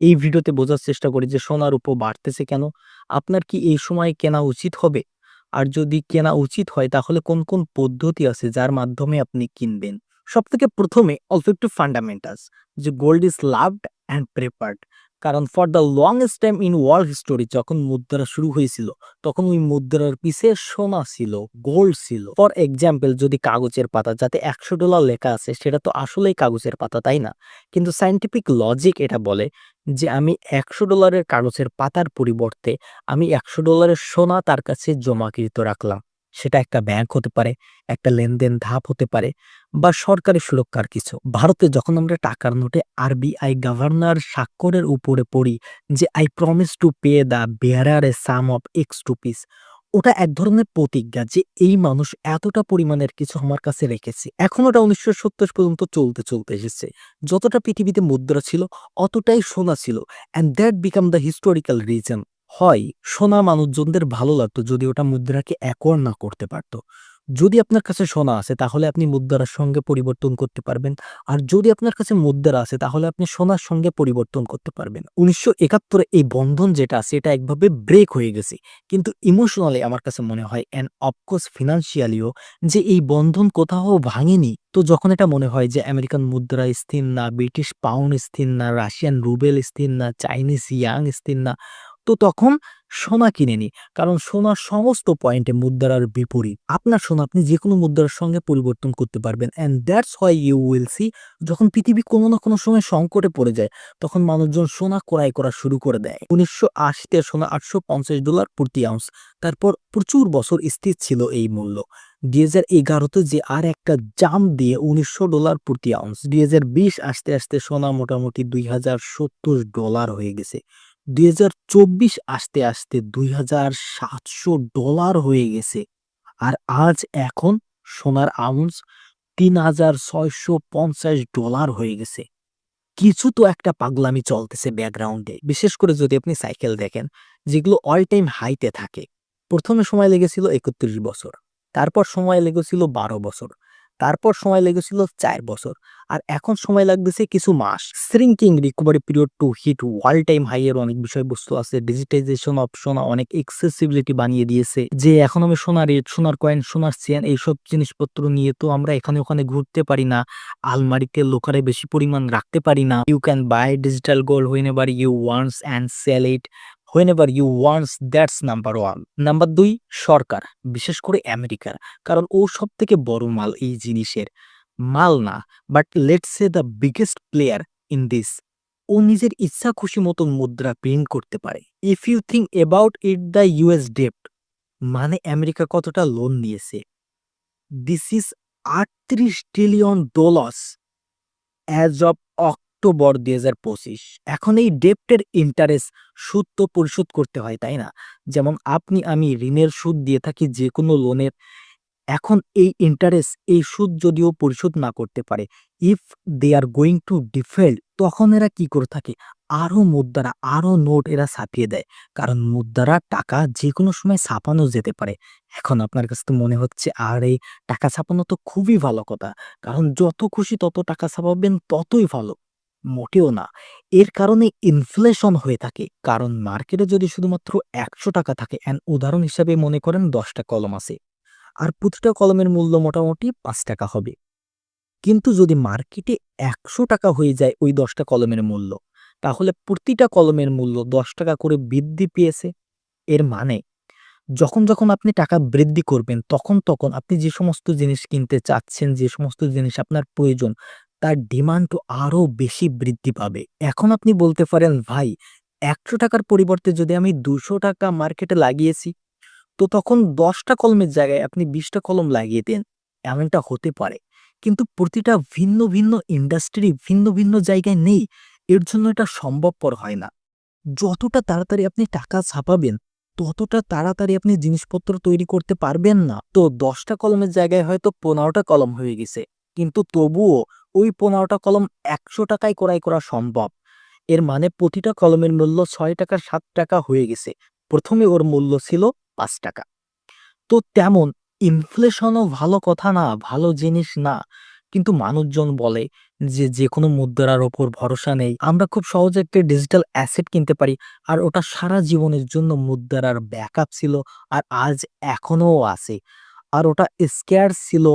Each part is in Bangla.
এই ভিডিওতে বোঝার চেষ্টা করি যে সোনার উপর বাড়তেছে কেন? আপনার কি এই সময় কেনা উচিত হবে? আর যদি কেনা উচিত হয় তাহলে কোন, কোন পদ্ধতি আছে যার মাধ্যমে আপনি কিনবেন? সবথেকে ১ম এ অল্প একটু ফান্ডামেন্টালস যে gold is loved and preferred. কারণ for the longest time in world history যখন মুদ্রা শুরু হয়েছিল, তখন ওই মুদ্রার পিছে সোনা ছিল, গোল্ড ছিল। ফর এক্সাম্পল যদি কাগজের পাতা যাতে $১০০ লেখা আছে সেটা তো আসলেই কাগজের পাতা, তাই না? কিন্তু সায়েন্টিফিক লজিক এটা বলে যে আমি $১০০ কাগজের পাতার পরিবর্তে আমি $১০০ সোনা তার কাছে জমাকৃত রাখলাম। সেটা একটা ব্যাংক হতে পারে, একটা লেনদেন ধাপ হতে পারে বা সরকারি সুরক্ষার কিছু। ভারতে যখন আমরা টাকার নোটে আরবিআই গভর্নর স্বাক্ষরের উপরে পড়ি যে I promise to pay the bearer A some of x rupees, ওটা এক ধরনের প্রতিজ্ঞা যে এই মানুষ এতটা পরিমাণের কিছু আমার কাছে রেখেছে। এখন ওটা ১৯৭০ পর্যন্ত চলতে এসেছে। যতটা পৃথিবীতে মুদ্রা ছিল অতটাই সোনা ছিল। And that become the historical reason. হয় সোনা মানুষজনদের ভালো লাগতো যদি ওটা মুদ্রাকে অ্যাকোয়ার না করতে পারত। যদি আপনার কাছে সোনা আছে তাহলে আপনি মুদ্রার সঙ্গে পরিবর্তন করতে পারবেন। আর যদি আপনার কাছে মুদ্রা আছে তাহলে আপনি সোনার সঙ্গে পরিবর্তন করতে পারবেন। ১৯৭১ এ এই বন্ধন যেটা আছে এটা একভাবে ব্রেক হয়ে গেছে। কিন্তু ইমোশনালি আমার কাছে মনে হয় অ্যান্ড অফকোর্স ফিনান্সিয়ালিও যে এই বন্ধন কোথাও ভাঙেনি। তো যখন এটা মনে হয় যে আমেরিকান মুদ্রা স্থির না, ব্রিটিশ পাউন্ড স্থির না, রাশিয়ান রুবেল স্থির না, চাইনিজ ইয়াং স্থির না, তো তখন সোনা কিনে নিই। কারণ সোনার সমস্ত পয়েন্টে মুদ্রার বিপরীত। আপনার সোনা আপনি যেকোনো মুদ্রার সঙ্গে পরিবর্তন করতে পারবেন। And that's why you will see যখন পৃথিবী কোনো না কোনো সময় সংকটে পড়ে যায়, তখন মানুষজন সোনা ক্রয় করা শুরু করে দেয়। ১৯৮০ তে সোনা $৮৫০ প্রতি আউন্স। তারপর প্রচুর বছর স্থির ছিল এই মূল্য। ২০১১ তে যে আর একটা জাম্প দিয়ে $১৯০০ প্রতি আউন্স। ২০২০ আসতে সোনা মোটামুটি $২০৭০ হয়ে গেছে। ২০২৪ আসতে $২৭০০ হয়ে গেছে। আর আজ এখন সোনার আউন্স $৩৬৫০ হয়ে গেছে। কিছু তো একটা পাগলামি চলতেছে ব্যাকগ্রাউন্ডে। বিশেষ করে যদি আপনি সাইকেল দেখেন, যেগুলো অল টাইম হাইতে থাকে। ১ম এ সময় লেগেছিল ৩১ বছর। তারপর সময় লেগেছিল ১২ বছর। তারপর সময় লেগেছিল ৪ বছর। আর এখন সময় লাগতেছে কিছু মাস। Shrinking recovery period to hit all time high এর অনেক বিষয়বস্তু আছে। ডিজিটাইজেশন অফ সোনা অনেক এক্সেসিবিলিটি বানিয়ে দিয়েছে। যে এখন আমি সোনার রেট, সোনার কয়েন, সোনার চেইন এইসব জিনিসপত্র নিয়ে তো আমরা এখানে ওখানে ঘুরতে পারি না। আলমারিতে লোকারে বেশি পরিমাণ রাখতে পারি না। You can buy digital gold whenever you want and sell it whenever you want. That's number 1. Number ২ সরকার, বিশেষ করে আমেরিকার। কারণ ও সবথেকে বড় মাল এই জিনিসের। মাল না, but let's say the biggest player in this. ও নিজের ইচ্ছা খুশি মতন মুদ্রা প্রিন্ট করতে পারে। If you think about it the US ডেপ্ট, মানে আমেরিকা কতটা লোন নিয়েছে। This is $৩৮ trillion as of October ২০২৫। এখন এই ডেপ্টের ইন্টারেস্ট, সুদ তো পরিশোধ করতে হয়, তাই না? যেমন আপনি আমি ঋণের সুদ দিয়ে থাকি যেকোনো লোনের। এখন এই ইন্টারেস্ট, এই সুদ যদিও পরিশোধ না করতে পারে, if they are going to default, তখন এরা কি করে থাকে? আরো মুদ্রা, আরো নোট এরা ছাপিয়ে দেয়। কারণ মুদ্রা টাকা যেকোনো সময় ছাপানো যেতে পারে। এখন আপনার কাছে তো মনে হচ্ছে আরে টাকা ছাপানো তো খুবই ভালো কথা। কারণ যত খুশি তত টাকা ছাপাবেন ততই ভালো। মোটেও না। এর কারণে ইনফ্লেশন হয়ে থাকে। কারণ মার্কেটে যদি শুধুমাত্র ৳১০০ থাকে, উদাহরণ হিসাবে মনে করেন ১০টা কলম আছে। আর প্রতিটা কলমের মূল্য মোটামুটি ৳৫ হবে। কিন্তু যদি মার্কেটে ৳১০০ হয়ে যায় ওই ১০টা কলমের মূল্য, তাহলে প্রতিটা কলমের মূল্য ৳১০ করে বৃদ্ধি পেয়েছে। এর মানে যখন আপনি টাকা বৃদ্ধি করবেন তখন আপনি যে সমস্ত জিনিস কিনতে চাচ্ছেন, যে সমস্ত জিনিস আপনার প্রয়োজন, তার ডিমান্ডও আরো বেশি বৃদ্ধি পাবে। এখন আপনি বলতে পারেন, "ভাই, ৳১০০ র পরিবর্তে যদি আমি ৳২০০ মার্কেটে লাগিয়েছি, তো তখন ১০ টা কলমের জায়গায় আপনি ২০ টা কলম লাগিয়ে দেন।" এমনটা হতে পারে। কিন্তু প্রতিটা ভিন্ন ইন্ডাস্ট্রি ভিন্ন জায়গায় নেই। এর জন্য এটা সম্ভবপর হয় না। যতটা তাড়াতাড়ি আপনি টাকা ছাপাবেন, ততটা তাড়াতাড়ি আপনি জিনিসপত্র তৈরি করতে পারবেন না। তো ১০ টা কলমের জায়গায় হয়তো ১৫ টা কলম হয়ে গেছে। কিন্তু তবুও ওই ১৫ টা কলম ৳১০০ য় ক্রয় করা সম্ভব। এর মানে প্রতিটা কলমের মূল্য ৳৬ ৳৭ হয়ে গেছে। ১ম এ ওর মূল্য ছিল ৳৫। তো তেমন ইনফ্লেশনও ভালো কথা না, ভালো জিনিস না। কিন্তু মানুষজন বলে যে কোনো মুদ্রার ওপর ভরসা নেই। আমরা খুব সহজে একটা ডিজিটাল অ্যাসেট কিনতে পারি। আর ওটা সারা জীবনের জন্য মুদ্রার ব্যাকআপ ছিল। আর আজ এখনো আছে। আর ওটা স্ক্যার্স ছিল।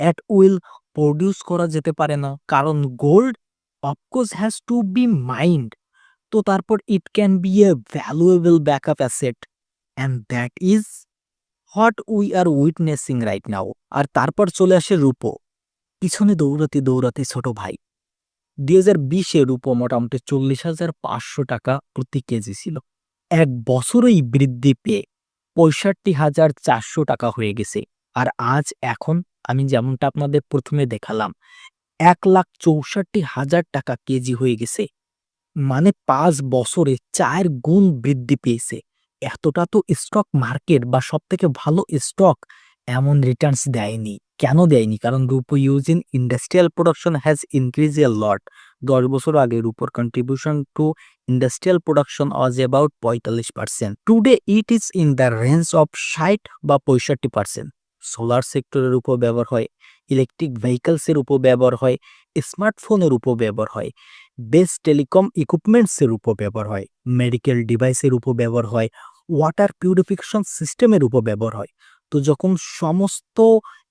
এট উইল প্রডিউস করা যেতে পারে না। কারণ gold of course has to be mined. তো তারপর it can be a valuable backup asset and that is what we are witnessing right now. আর তারপর চলে আসে রূপো। পিছনে দৌড়াতে, দৌড়াতে ছোট ভাই ২০২০-এ রূপো মোটামুটি ৪০,৫০০ টাকা প্রতি কেজি ছিল। ১ বছরেই বৃদ্ধি পেয়ে ৬৫,৪০০ টাকা হয়ে গেছে। আর আজ এখন আমি যেমনটা আপনাদের ১ম এ দেখালাম ১,৬৪,০০০ টাকা কেজি হয়ে গেছে। মানে ৫ বছরে ৪ গুণ বৃদ্ধি পেয়েছে। এতটা তো স্টক মার্কেট বা সবথেকে ভালো স্টক এমন রিটার্নস দেয়নি। কেন দেয়নি? কারণ রূপো use in industrial production has increase a lot. ১০ বছর আগে রূপোর contribution to industrial production was about ৪৫%। Today it is in the range of ৬০ বা ৬৫%। সোলার সেক্টরের উপর ব্যবহার হয়, ইলেকট্রিক ভেহিকলস এর উপর ব্যবহার হয়, স্মার্টফোনের উপর ব্যবহার হয়, বেস টেলিকম ইকুইপমেন্টস এর উপর ব্যবহার হয়, মেডিকেল ডিভাইসের উপর ব্যবহার হয়, ওয়াটার পিউরিফিকেশন সিস্টেমের উপর ব্যবহার হয়। তো যখন সমস্ত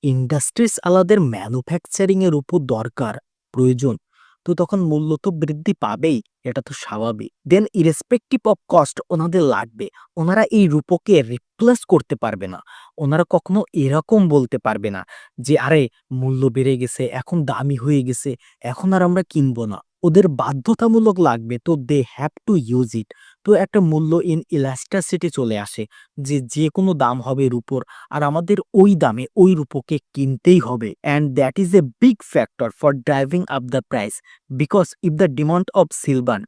ইন্ডাস্ট্রিজ আলাদের ম্যানুফ্যাকচারিং এর উপর দরকার, প্রয়োজন, তো তখন মূল্য তো বৃদ্ধি পাবেই, এটা তো স্বাভাবিক। দেন ইরেসপেক্টিভ অফ কস্ট ওনাদের লাগবে। ওনারা এই রূপকে রিপ্লেস করতে পারবে না। ওনারা কখনো এরকম বলতে পারবে না যে, "আরে মূল্য বেড়ে গেছে, এখন দামি হয়ে গেছে, এখন আর আমরা কিনবো না।" ওদের বাধ্যতামূলক লাগবে, তো they have to use it. তো একটা মূল্য ইন ইলাস্টিসিটি চলে আসে যে, যেকোনো দাম হবে রূপোর আর আমাদের ওই দামে ওই রূপোকে কিনতেই হবে। And that is a big factor for driving up the price because if the demand of silver